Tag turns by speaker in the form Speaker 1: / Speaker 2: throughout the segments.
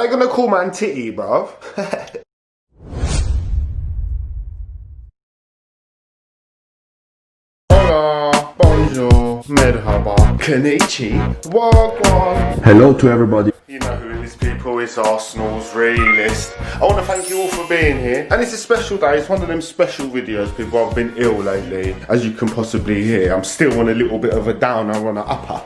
Speaker 1: They're gonna call man titty, bruv. Hola, bonjour, merhaba, konnichi, wagwan.
Speaker 2: Hello to everybody.
Speaker 1: You know who it is, people, it's Arsenal's Realist. I want to thank you all for being here. And it's a special day, it's one of them special videos, people. I've been ill lately, as you can possibly hear. I'm still on a little bit of a downer on an upper.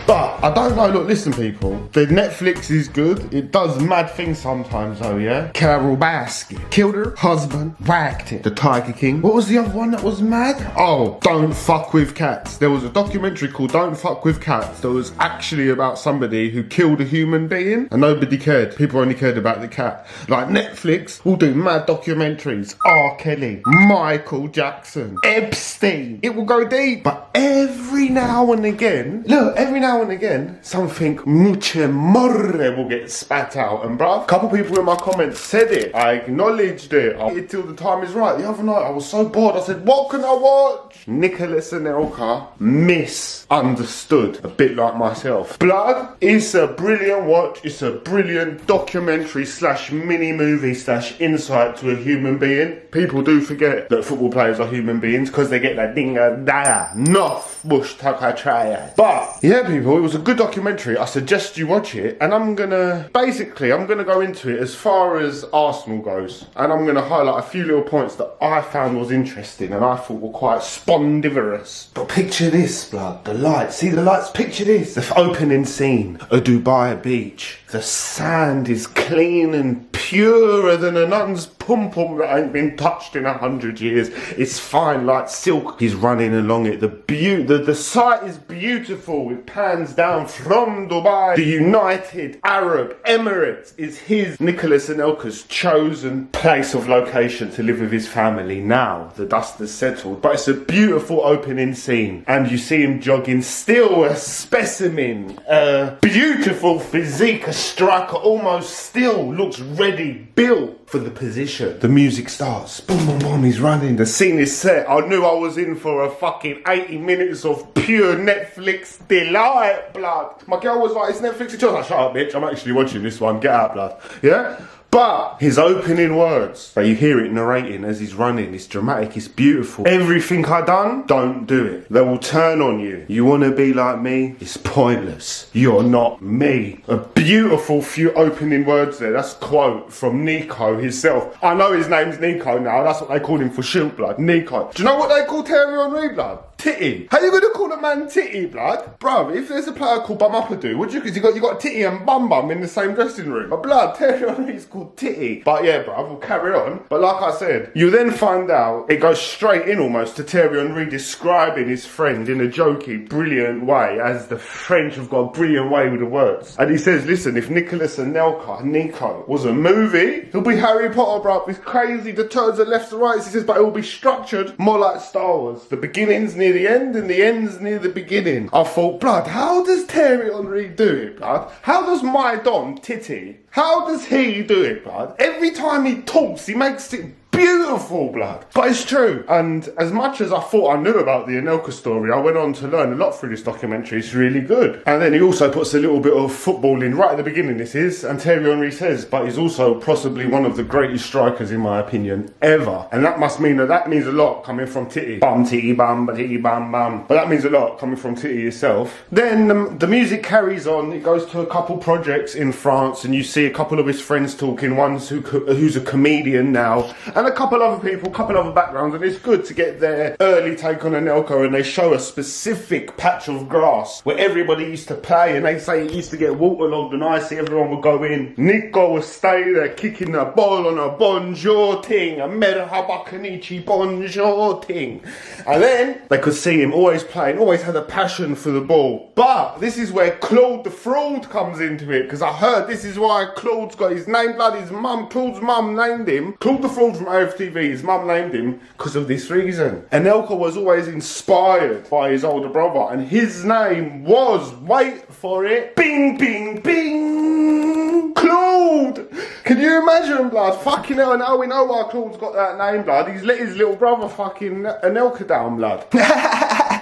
Speaker 1: But, I don't know, look, listen, people. The Netflix is good. It does mad things sometimes, though, yeah? Carol Baskin killed her husband, whacked it. The Tiger King. What was the other one that was mad? Oh, Don't Fuck With Cats. There was a documentary called Don't Fuck With Cats that was actually about somebody who killed a human being and nobody cared. People only cared about the cat. Like Netflix will do mad documentaries. R. Kelly, Michael Jackson, Epstein. It will go deep. But every now and again, look, every now and again, something mucho more will get spat out. And bruv, a couple people in my comments said it. I acknowledged it. I waited till the time is right. The other night I was so bored. I said, what can I watch? Nicolas and Anelka misunderstood. A bit like myself. Blood is a brilliant watch. It's a brilliant documentary slash mini movie slash insight to a human being. People do forget that football players are human beings because they get that dinga da noth bush taka triad. But yeah, people, it was a good documentary. I suggest you watch it, and I'm gonna go into it as far as Arsenal goes, and I'm gonna highlight a few little points that I found was interesting and I thought were quite spondivorous. But picture this, blood, the lights. See the lights? Picture this. The opening scene, a Dubai beach. The sand is clean and purer than a nun's pum-pum that ain't been touched in 100 years. It's fine like silk. He's running along it. The sight is beautiful. It pans down from Dubai. The United Arab Emirates is his, Nicolas Anelka's, chosen place of location to live with his family. Now the dust has settled, but it's a beautiful opening scene, and you see him jogging, still a specimen, a beautiful physique, a striker, almost still looks ready, built for the position. The music starts, boom boom boom, he's running, the scene is set. I knew I was in for a fucking 80 minutes of pure Netflix delight, blood. My girl was like, it's Netflix. She was like, shut up bitch, I'm actually watching this one, get out, blood. Yeah? But his opening words, you hear it narrating as he's running, it's dramatic, it's beautiful. Everything I done, don't do it. They will turn on you. You want to be like me? It's pointless. You're not me. A beautiful few opening words there. That's a quote from Nico himself. I know his name's Nico now. That's what they call him for shoot, blood. Nico. Do you know what they call Thierry Henry, blood? Titty. How you gonna call a man titty, blood? Bruv, if there's a player called Bum Upperdo, would you? Because you got titty and bum bum in the same dressing room. But blood, Thierry Henry's called titty. But yeah, bruv, we'll carry on. But like I said, you then find out, it goes straight in almost to Thierry Henry describing his friend in a jokey, brilliant way, as the French have got a brilliant way with the words. And he says, listen, if Nicolas and Nico was a movie, it'll be Harry Potter, bruv. It's crazy, the turns are left to right. He says, but it will be structured more like Star Wars. The beginning's near the end and the end's near the beginning. I thought, blood, how does Thierry Henry do it, blood? How does my Dom Titty, how does he do it, blood? Every time he talks, he makes it beautiful, blood. But it's true. And as much as I thought I knew about the Anelka story, I went on to learn a lot through this documentary. It's really good. And then he also puts a little bit of football in right at the beginning, this is. And Thierry Henry says, but he's also possibly one of the greatest strikers, in my opinion, ever. And that must mean that means a lot coming from Titty. Bum, titty, bum, ba titty, bum, bum. But that means a lot coming from Titty yourself. Then the music carries on. It goes to a couple projects in France, and you see a couple of his friends talking. One's who's a comedian now, and a couple other people, couple other backgrounds, and it's good to get their early take on Anelka, and they show a specific patch of grass where everybody used to play, and they say it used to get waterlogged, and I see everyone would go in. Nico would stay there kicking the ball on a bonjour ting, a merhaba konnichi bonjour ting. And then they could see him always playing, always had a passion for the ball. But this is where Claude the Fraud comes into it, because I heard this is why Claude's got his name, blood, his mum, Claude's mum named him. Claude the Fraud from AFTV, his mum named him because of this reason. Anelka was always inspired by his older brother, and his name was, wait for it, bing, bing, bing, Claude. Can you imagine, blood? Fucking hell, now we know why Claude's got that name, blood. He's let his little brother fucking Anelka down, blood.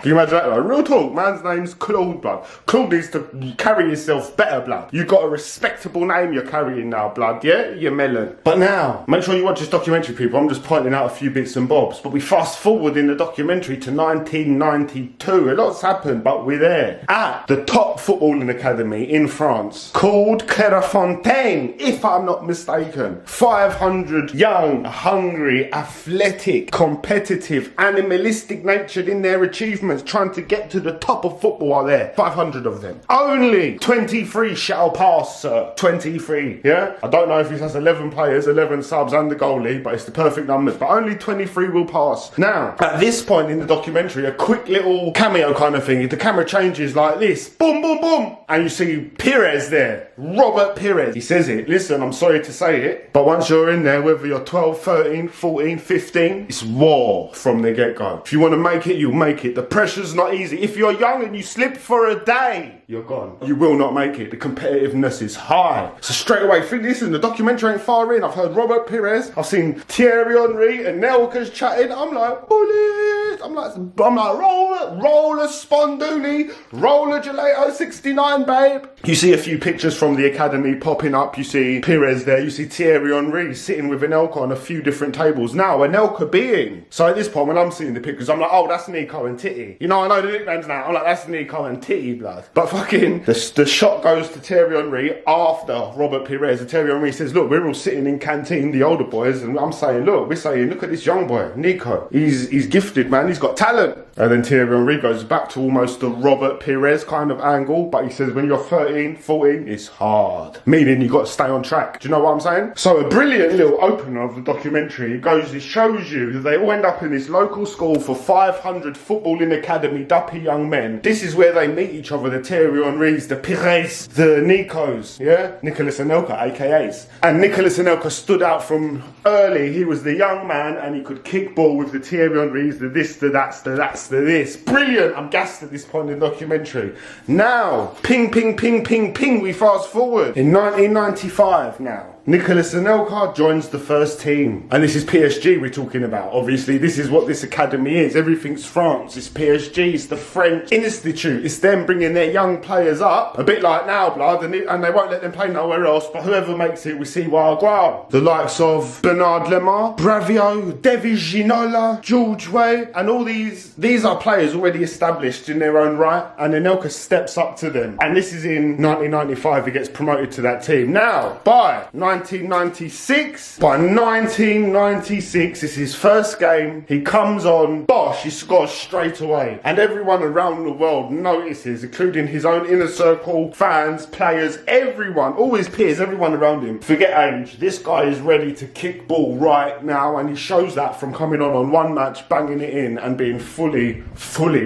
Speaker 1: Can you imagine that? Like, real talk, man's name's Claude, blood. Claude needs to carry yourself better, blood. You got a respectable name you're carrying now, blood, yeah? You melon. But now, make sure you watch this documentary, people. I'm just pointing out a few bits and bobs. But we fast forward in the documentary to 1992. A lot's happened, but we're there. At the top footballing academy in France, called Clairefontaine, if I'm not mistaken. 500 young, hungry, athletic, competitive, animalistic natured in their achievements, trying to get to the top of football are there. 500 of them. Only 23 shall pass, sir. 23, yeah? I don't know if he has 11 players, 11 subs and the goalie, but it's the perfect numbers. But only 23 will pass. Now, at this point in the documentary, a quick little cameo kind of thing. The camera changes like this. Boom, boom, boom. And you see Pires there. Robert Pires. He says it. Listen, I'm sorry to say it, but once you're in there, whether you're 12, 13, 14, 15, it's war from the get-go. If you want to make it, you'll make it. The pressure's not easy. If you're young and you slip for a day, you're gone. You will not make it. The competitiveness is high. So straight away, listen, the documentary ain't far in. I've heard Robert Pires. I've seen Thierry Henry and Anelka's chatting. I'm like, bullet. I'm like roller Sponduli, roller Gelato 69, babe. You see a few pictures from the academy popping up. You see Pires there. You see Thierry Henry sitting with Anelka on a few different tables. Now, Anelka being. So at this point, when I'm seeing the pictures, I'm like, oh, that's Nico and Titty. You know, I know the nicknames now. I'm like, that's Nico and Titty, blood. But fucking, the shot goes to Thierry Henry after Robert Pires. And Thierry Henry says, look, we're all sitting in canteen, the older boys, and I'm saying, look, we're saying, look at this young boy, Nico. He's gifted, man. He's got talent. And then Thierry Henry goes back to almost the Robert Pires kind of angle, but he says when you're 13, 14, it's hard. Meaning you got to stay on track. Do you know what I'm saying? So a brilliant little opener of the documentary. It shows you that they all end up in this local school for 500 footballing academy, duppy young men. This is where they meet each other, the Thierry Henrys, the Pires, the Nicos, yeah? Nicolas Anelka, AKAs. And Nicolas Anelka stood out from early. He was the young man and he could kick ball with the Thierry Henrys, the this, the that's, the that's, the this. Brilliant. I'm gassed at this point in the documentary. Now, ping, ping, ping, ping, ping, we fast forward. In 1995 now. Nicolas Anelka joins the first team. And this is PSG we're talking about. Obviously, this is what this academy is. Everything's France. It's PSG. It's the French Institute. It's them bringing their young players up. A bit like now, blood. And they won't let them play nowhere else. But whoever makes it, we see Wagwan. The likes of Bernard Lemar, Bravio, Devi Ginola, George Way. And all these are players already established in their own right. And Anelka steps up to them. And this is in 1995. He gets promoted to that team. Now, by 1996. By 1996, it's his first game. He comes on, bosh, he scores straight away. And everyone around the world notices, including his own inner circle, fans, players, everyone, all his peers, everyone around him. Forget age, this guy is ready to kick ball right now, and he shows that from coming on one match, banging it in, and being fully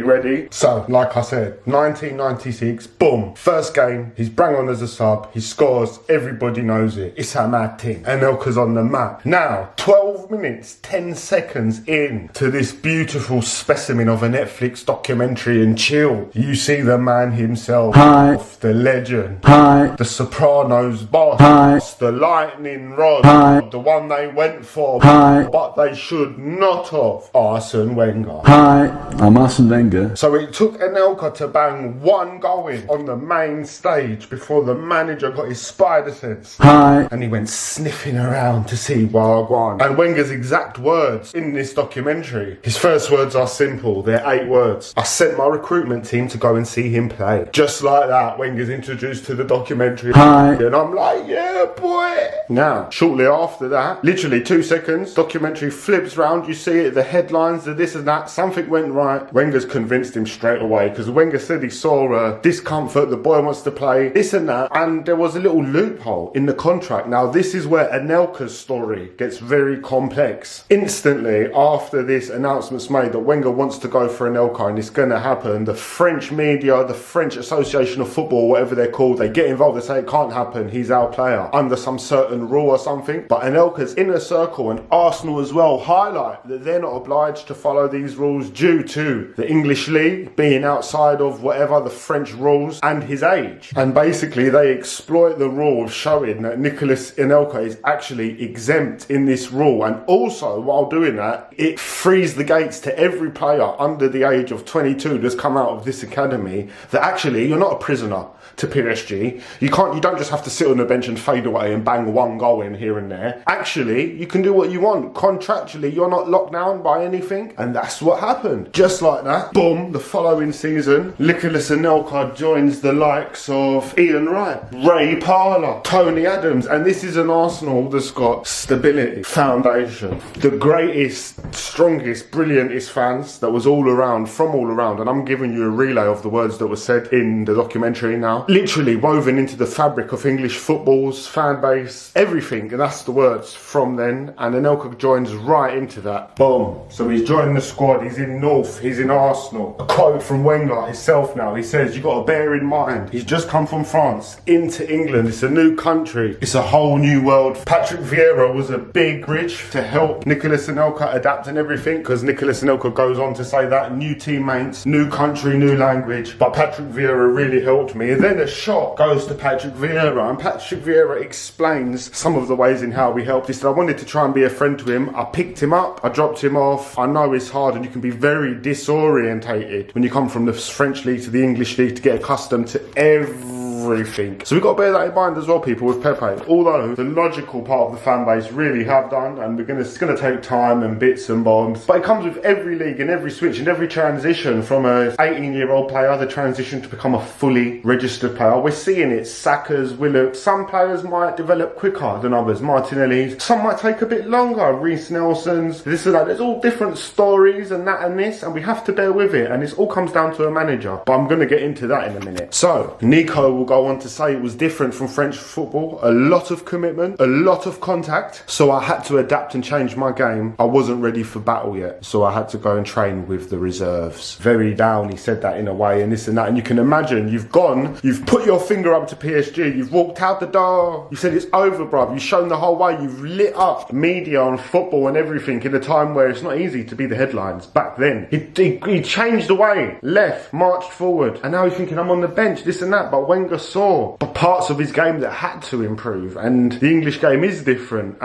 Speaker 1: ready. So, like I said, 1996, boom, first game, he's bang on as a sub, he scores, everybody knows it. It's a mad thing. Anelka's on the map. Now, 12 minutes, 10 seconds in to this beautiful specimen of a Netflix documentary and chill. You see the man himself. Hi. The legend. Hi. The Sopranos boss. Hi. The lightning rod. Hi. The one they went for. Hi. But they should not have. Arsene Wenger. Hi. I'm Arsene Wenger. So it took Anelka to bang one goal in on the main stage before the manager got his spider sense. Hi. And he went sniffing around to see Wagwan. And Wenger's exact words in this documentary, his first words are simple, they're 8 words. I sent my recruitment team to go and see him play. Just like that, Wenger's introduced to the documentary. Hi. And I'm like, yeah, boy. Now, shortly after that, literally 2 seconds, documentary flips round, you see it, the headlines, the this and that, something went right. Wenger's convinced him straight away, because Wenger said he saw discomfort, the boy wants to play, this and that, and there was a little loophole in the contract. Now, this is where Anelka's story gets very complex. Instantly, after this announcement's made that Wenger wants to go for Anelka and it's going to happen, the French media, the French Association of Football, whatever they're called, they get involved. They say it can't happen, he's our player, under some certain rule or something. But Anelka's inner circle and Arsenal as well highlight that they're not obliged to follow these rules due to the English league being outside of whatever the French rules and his age. And basically they exploit the rule of showing that Nicolas Nicolas Anelka is actually exempt in this rule, and also while doing that, it frees the gates to every player under the age of 22 that's come out of this academy, that actually you're not a prisoner to PSG. You don't just have to sit on the bench and fade away and bang one goal in here and there. Actually, you can do what you want. Contractually, you're not locked down by anything. And that's what happened. Just like that, boom, the following season, Nicolas Anelka joins the likes of Ian Wright, Ray Parlour, Tony Adams. And this is an Arsenal that's got stability, foundation. The greatest, strongest, brilliantest fans that was all around, from all around. And I'm giving you a relay of the words that were said in the documentary now. Literally woven into the fabric of English football's fan base, everything, and that's the words from then. And Anelka joins right into that. Boom. So he's joining the squad, he's in North, he's in Arsenal. A quote from Wenger himself now, he says, you got to bear in mind, he's just come from France into England, it's a new country, it's a whole new world. Patrick Vieira was a big bridge to help Nicolas Anelka adapt and everything, because Nicolas Anelka goes on to say that, new teammates, new country, new language, but Patrick Vieira really helped me. And then a shot goes to Patrick Vieira, and Patrick Vieira explains some of the ways in how we helped. He said, I wanted to try and be a friend to him. I picked him up, I dropped him off. I know it's hard and you can be very disorientated when you come from the French league to the English league to get accustomed to everything. So we've got to bear that in mind as well, people, with Pepe. Although the logical part of the fan base really have done, and it's going to take time and bits and bobs, but it comes with every league and every switch and every transition from a 18-year-old player, the transition to become a fully registered player. We're seeing it. Saka's, Willock. Some players might develop quicker than others. Martinelli's. Some might take a bit longer. Reece Nelson's. This and that. There's all different stories and that and this, and we have to bear with it. And it all comes down to a manager. But I'm going to get into that in a minute. So Nico will go on to say it was different from French football. A lot of commitment, a lot of contact. So I had to adapt and change my game. I wasn't ready for battle yet. So I had to go and train with the reserves. Very down, he said that in a way, and this and that. And you can imagine, you've put your finger up to PSG, you've walked out the door, you said it's over, bruv. You've shown the whole way, you've lit up media and football and everything in a time where it's not easy to be the headlines. Back then, he changed the way, left, marched forward, and now he's thinking, I'm on the bench, this and that. But Wenger saw parts of his game that had to improve, and the English game is different.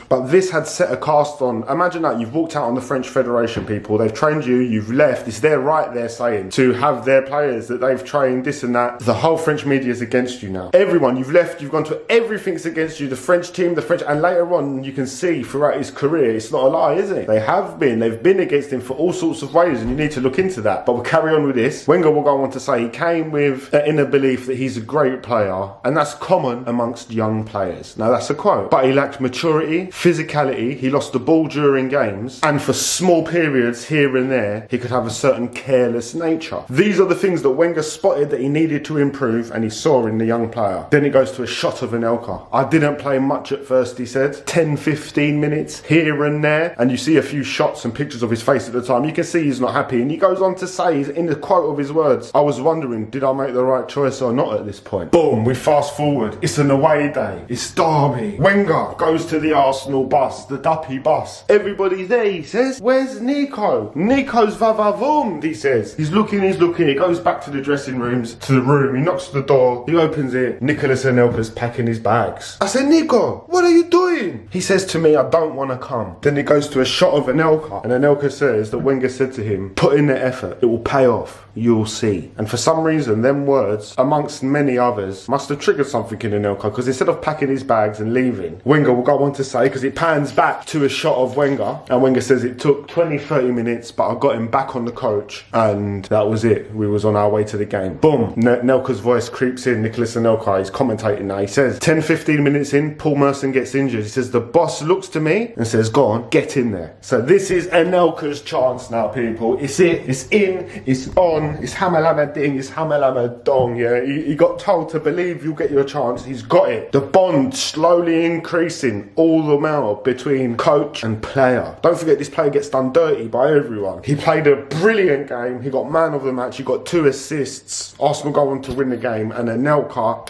Speaker 1: But this had set a cast on. Imagine that you've walked out on the French Federation, people. They've trained you, you've left. It's their right, they're saying, to have their players that they've trained, this and that. The whole French media is against you now. Everyone, you've left, you've gone to, everything's against you. The French team, and later on you can see throughout his career, it's not a lie, is it? They've been against him for all sorts of ways, and you need to look into that. But we'll carry on with this. Wenger will go on to say he came with an inner belief that he's a great player, and that's common amongst young players. Now that's a quote. But he lacked maturity, physicality, he lost the ball during games, and for small periods here and there, he could have a certain careless nature. These are the things that Wenger spotted that he needed to improve, and he saw in the young player. Then it goes to a shot of Anelka. I didn't play much at first, he said. 10, 15 minutes here and there, and you see a few shots and pictures of his face at the time. You can see he's not happy, and he goes on to say, in the quote of his words, I was wondering, did I make the right choice or not at this point? Boom, we fast forward. It's an away day. It's Derby. Wenger goes to the Arsenal bus, the Duppy bus. Everybody's there, he says. Where's Nico? Nico's vavavoom, he says. He's looking. He goes back to the dressing rooms, to the room. He knocks the door. He opens it. Nicolas Anelka's packing his bags. I said, Nico, what are you doing? He says to me, I don't want to come. Then it goes to a shot of Anelka. And Anelka says that Wenger said to him, put in the effort. It will pay off. You'll see. And for some reason, them words, amongst many others, must have triggered something in Anelka, because instead of packing his bags and leaving, Wenger will go on to say, because it pans back to a shot of Wenger, and Wenger says it took 20-30 minutes, but I got him back on the coach, and that was it. We was on our way to the game. Boom. Anelka's voice creeps in. Nicolas Anelka, he's commentating now. He says, 10-15 minutes in, Paul Merson gets injured. He says, the boss looks to me and says, go on, get in there. So this is Anelka's chance now, people. It's it. It's in. It's on. It's Hamalama ding. It's Hamalama dong. Yeah, he got told to believe you'll get your chance. He's got it. The bond slowly increasing all the more between coach and player. Don't forget, this player gets done dirty by everyone. He played a brilliant game. He got man of the match. He got 2 assists. Arsenal go on to win the game, and Anelka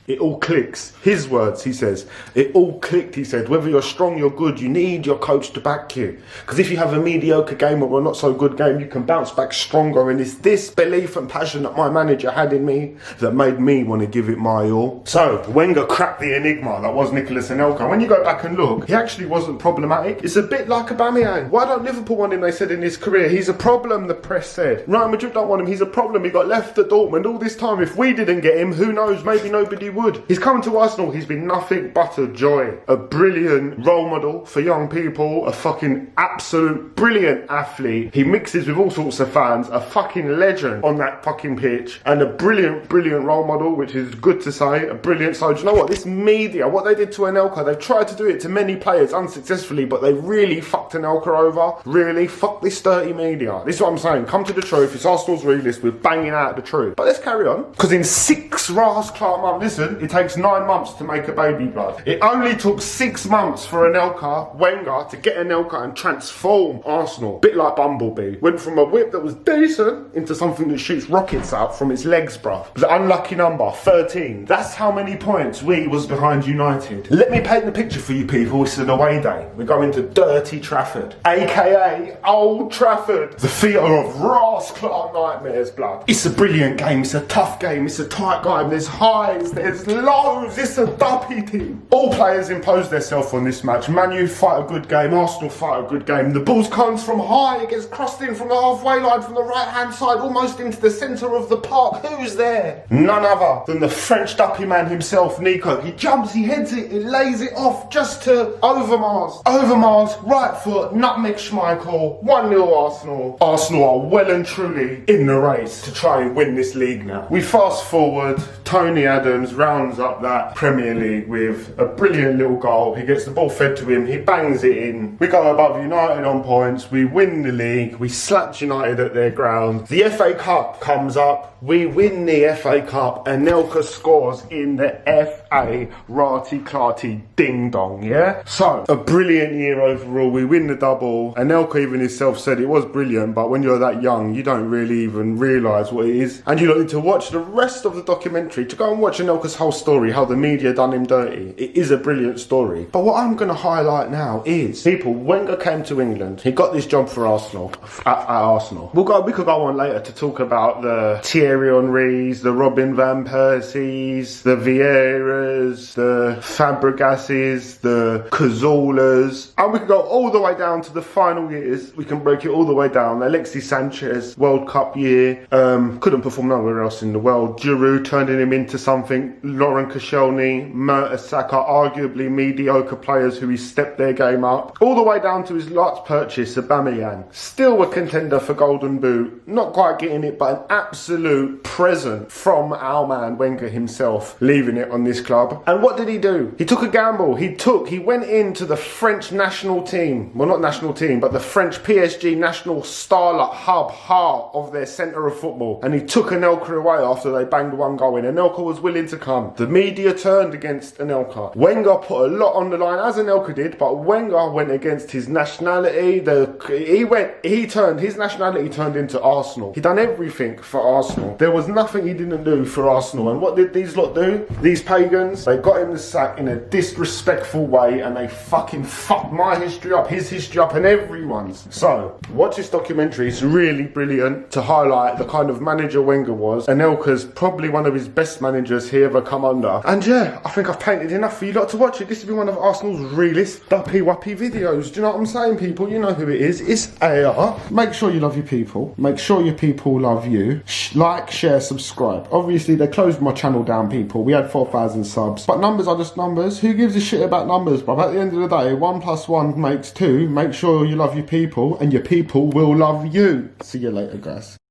Speaker 1: It all clicks. His words, he says, it all clicked, he said. Whether you're strong, you're good, you need your coach to back you. Because if you have a mediocre game or a not so good game, you can bounce back stronger. And it's this belief and passion that my manager had in me that made me want to give it my all. So, Wenger cracked the enigma that was Nicolas Anelka. When you go back and look, he actually wasn't problematic. It's a bit like Aubameyang. Why don't Liverpool want him? They said in his career, he's a problem, the press said. Real Madrid don't want him, he's a problem. He got left at Dortmund all this time. If we didn't get him, who knows, maybe nobody would. He's coming to Arsenal, he's been nothing but a joy. A brilliant role model for young people, a fucking absolute brilliant athlete. He mixes with all sorts of fans, a fucking legend on that fucking pitch, and a brilliant role model, which is good to say, a brilliant. So do you know what, this media, what they did to Anelka, they've tried to do it to many players unsuccessfully, but they really fucked Anelka over. Really, fuck this dirty media. This is what I'm saying, come to the truth. It's Arsenal's Realist, we're banging out the truth. But let's carry on, because in 6 Ras Clark months, listen, it takes 9 months to make a baby blood. It only took 6 months for Anelka, Wenger, to get Anelka and transform Arsenal. Bit like Bumblebee. Went from a whip that was decent into something that shoots rockets out from its legs, bruv. The unlucky number, 13. That's how many points we was behind United. Let me paint the picture for you people. It's an away day. We're going to dirty Trafford, aka Old Trafford. The theatre of Ras Clark nightmares, blood. It's a brilliant game. It's a tough game. It's a tight game. There's highs, there's lows. It's a duppy team. All players impose themselves on this match. Man U fight a good game. Arsenal fight a good game. The ball comes from high. It gets crossed in from the halfway line from the right-hand side, almost into the centre of the park. Who's there? None other than the French duppy man himself, Nico. He jumps, he heads it, he lays it off just to Overmars. Overmars, right foot, nutmeg Schmeichel, 1-0 Arsenal. Arsenal are well and truly in the race to try and win this league now. We fast forward, Tony Adams rounds up that Premier League with a brilliant little goal. He gets the ball fed to him, he bangs it in. We go above United on points, we win the league, we slapped United at their ground. The FA Cup comes up, we win the FA Cup, and Anelka scores in the FA Rati Clarty Ding Dong, yeah? So, a brilliant year overall, we win the double. Anelka even himself said it was brilliant, but when you're that young, you don't really even realise what it is. And you need to watch the rest of the documentary, to go and watch Anelka's whole story, how the media done him dirty. It is a brilliant story. But what I'm going to highlight now is, people, Wenger came to England, he got this job for Arsenal, at Arsenal. We could go on later to talk about the Thierry Henrys, the Robin Van Persies, the Vieiras, the Fabregases, the Cazolas, and we could go all the way down to the final years. We can break it all the way down. Alexis Sanchez, World Cup year, couldn't perform nowhere else in the world. Giroud turning him into something. Lauren Koscielny, Mertesacker, arguably mediocre players who he stepped their game up. All the way down to his last purchase, Aubameyang. Still a contender for Golden Boot. Not quite getting it, but an absolute present from our man Wenger himself, leaving it on this club. And what did he do? He took a gamble. He went into the French national team. Well, not national team, but the French PSG national starlet hub, heart of their centre of football. And he took Anelka away after they banged one goal in. Anelka was willing to come. The media turned against Anelka. Wenger put a lot on the line, as Anelka did, but Wenger went against his nationality. His nationality turned into Arsenal. He done everything for Arsenal. There was nothing he didn't do for Arsenal. And what did these lot do? These pagans, they got him the sack in a disrespectful way, and they fucking fucked my history up, his history up, and everyone's. So, watch this documentary. It's really brilliant to highlight the kind of manager Wenger was. Anelka's probably one of his best managers he ever come under. And yeah, I think I've painted enough for you lot to watch it. This will be one of Arsenal's realist duppy wappy videos. Do you know what I'm saying, people? You know who it is. It's AR. Make sure you love your people. Make sure your people love you. Like, share, subscribe. Obviously, they closed my channel down, people. We had 4,000 subs. But numbers are just numbers. Who gives a shit about numbers? But at the end of the day, 1 + 1 makes 2. Make sure you love your people, and your people will love you. See you later, guys.